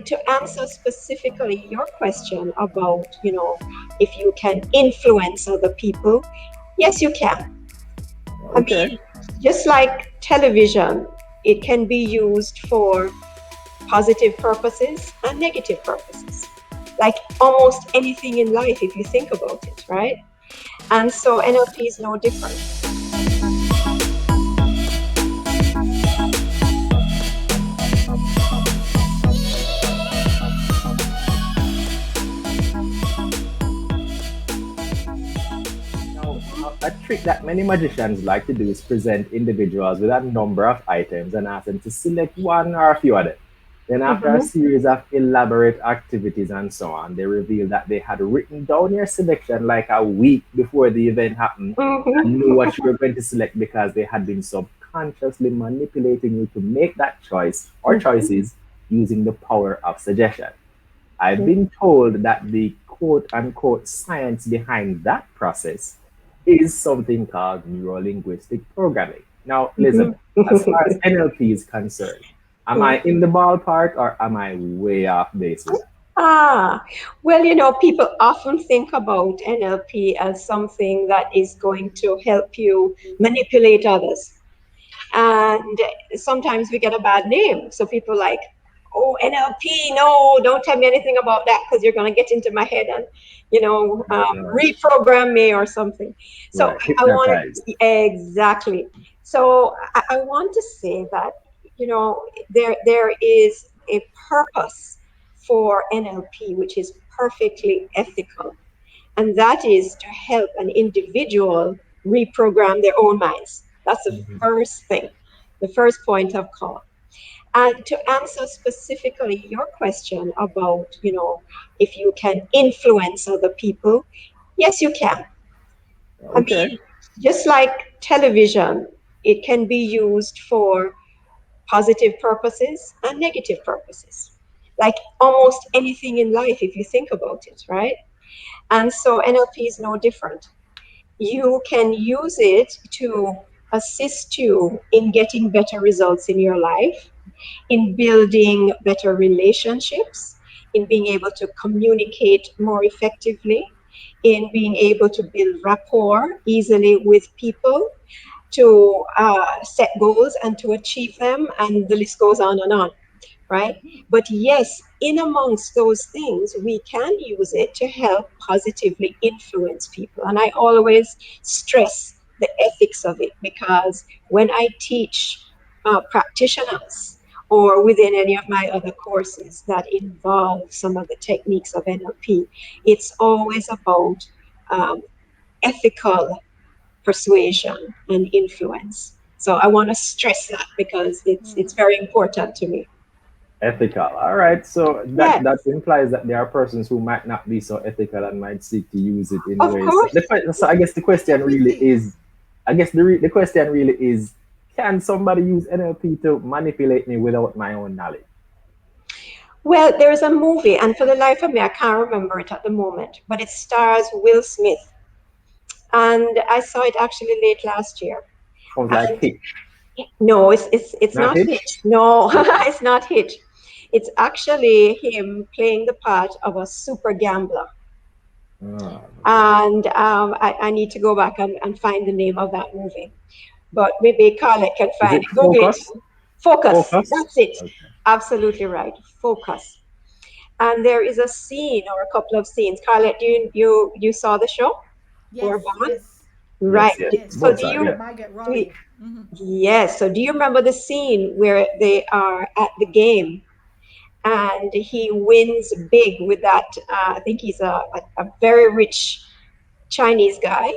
To answer specifically your question about, if you can influence other people, yes, you can. I Okay. mean, just like television, it can be used for positive purposes and negative purposes. Like almost anything in life, if you think about it, right? And so NLP is no different. Now, a trick that many magicians like to do is present individuals with a number of items and ask them to select one or a few of them. Then, after a Mhm, series of elaborate activities and so on, they reveal that they had written down your selection like a week before the event happened and knew mhm, what you were going to select because they had been subconsciously manipulating you to make that choice or mhm, choices using the power of suggestion. I've mhm, been told that the quote unquote science behind that process is something called neurolinguistic programming. Now, mhm. Elizabeth, as far as NLP is concerned, am I in the ballpark or am I way off base with that? Ah, well, people often think about NLP as something that is going to help you manipulate others. And sometimes we get a bad name. So people like, oh, NLP, no, don't tell me anything about that because you're going to get into my head and, Right, reprogram me or something. So right. I want Hypnotized. exactly. So I want to say that, there is a purpose for NLP, which is perfectly ethical. And that is to help an individual reprogram their own minds. That's the Mhm. first thing, the first point of call. And to answer specifically your question about, if you can influence other people, yes, you can. I Okay. mean, just like television, it can be used for positive purposes and negative purposes. Like almost anything in life, if you think about it, right? And so NLP is no different. You can use it to assist you in getting better results in your life, in building better relationships, in being able to communicate more effectively, in being able to build rapport easily with people, to set goals and to achieve them, and the list goes on and on, right? But yes, in amongst those things, we can use it to help positively influence people. And I always stress the ethics of it because when I teach practitioners or within any of my other courses that involve some of the techniques of NLP, it's always about um, ethical persuasion and influence. So I want to stress that because it's very important to me. Ethical. All right. So that Yes, implies that there are persons who might not be so ethical and might seek to use it in of ways. So, course. so I guess the question really is, I guess the question really is, can somebody use NLP to manipulate me without my own knowledge? Well, there's a movie, and for the life of me, I can't remember it at the moment, but it stars Will Smith. And I saw it actually late last year. Sounds like And Hitch. no, it's Not not Hitch? Hitch. No, Okay. it's not Hitch. It's actually him playing the part of a super gambler. Ah, okay. And I need to go back and find the name of that movie. But maybe Carlet can Is find it it. Google it. Focus? Focus. Focus? That's it. Okay. Absolutely right. Focus. And there is a scene or a couple of scenes. Carlet, you saw the show or Bond? Right. Yes, yes. So Both do sides, you? yeah. Do you yes. So do you remember the scene where they are at the game and he wins big with that? I think he's a very rich Chinese guy,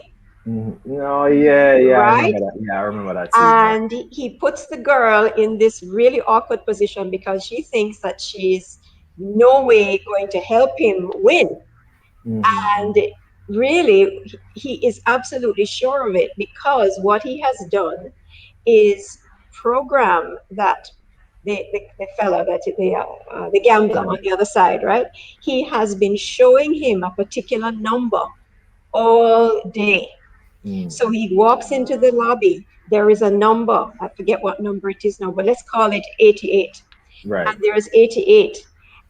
No, yeah, yeah, I right? remember that. Yeah, I remember that scene, yeah. And he puts the girl in this really awkward position because she thinks that she's no way going to help him win. And Mm-hmm. really, he is absolutely sure of it because what he has done is program that the fella that the gambler on the other side, right? He has been showing him a particular number all day. Mm. So he walks into the lobby. There is a number. I forget what number it is now, but let's call it 88. Right. And there is 88.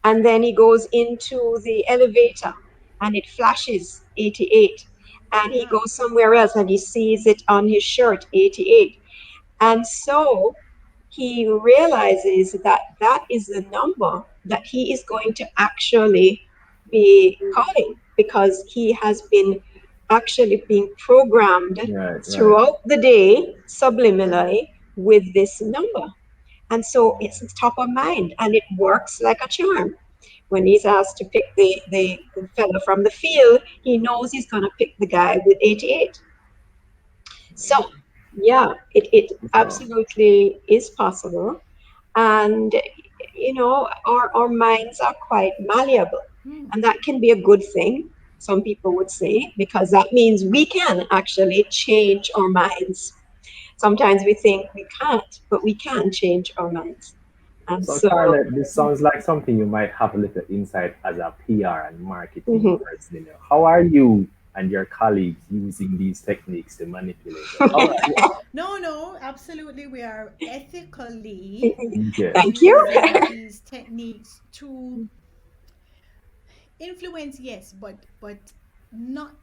And then he goes into the elevator and it flashes 88. And he Yeah. goes somewhere else and he sees it on his shirt, 88. And so he realizes that that is the number that he is going to actually be calling, because he has been actually being programmed Right, right. throughout the day subliminally with this number. And so it's top of mind and it works like a charm. When he's asked to pick the fellow from the field, he knows he's going to pick the guy with 88. So, yeah, it So, absolutely is possible. And, our minds are quite malleable. Hmm. And that can be a good thing, some people would say, because that means we can actually change our minds. Sometimes we think we can't, but we can change our minds. And so so, Charlotte, this sounds like something you might have a little insight as a PR and marketing mhm. person. How are you and your colleagues using these techniques to manipulate us? How are you? No, no, absolutely. We are ethically Okay. Thank you. using these techniques to influence, yes, but not.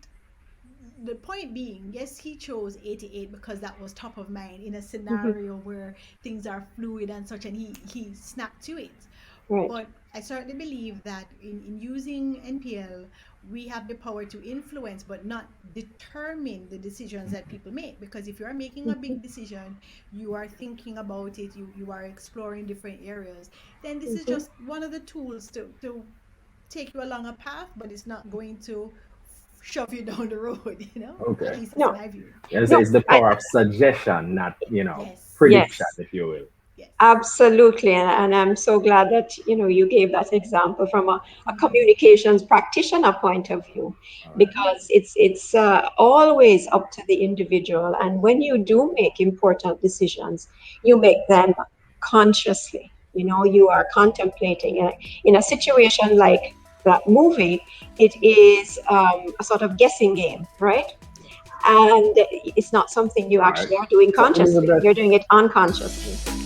The point being, yes, he chose 88 because that was top of mind in a Mhm. scenario where things are fluid and such, and he snapped to it. Right. But I certainly believe that in using NPL, we have the power to influence but not determine the decisions that people make. Because if you are making a Mhm. big decision, you are thinking about it, you are exploring different areas, then this is Mhm. just one of the tools to take you along a path, but it's not going to shove you down the road, you know? At Okay. least that's No, my view. Yes, no, it's the power of suggestion, not, Yes. prediction, yes. if you will. Yes. Absolutely, and I'm so glad that you gave that example from a Mm-hmm. communications practitioner point of view, All right. because it's always up to the individual. And when you do make important decisions, you make them consciously. You are contemplating in a situation like that movie. It is a sort of guessing game, right? And it's not something you All right. actually are doing So, consciously. Elizabeth, You're doing it unconsciously.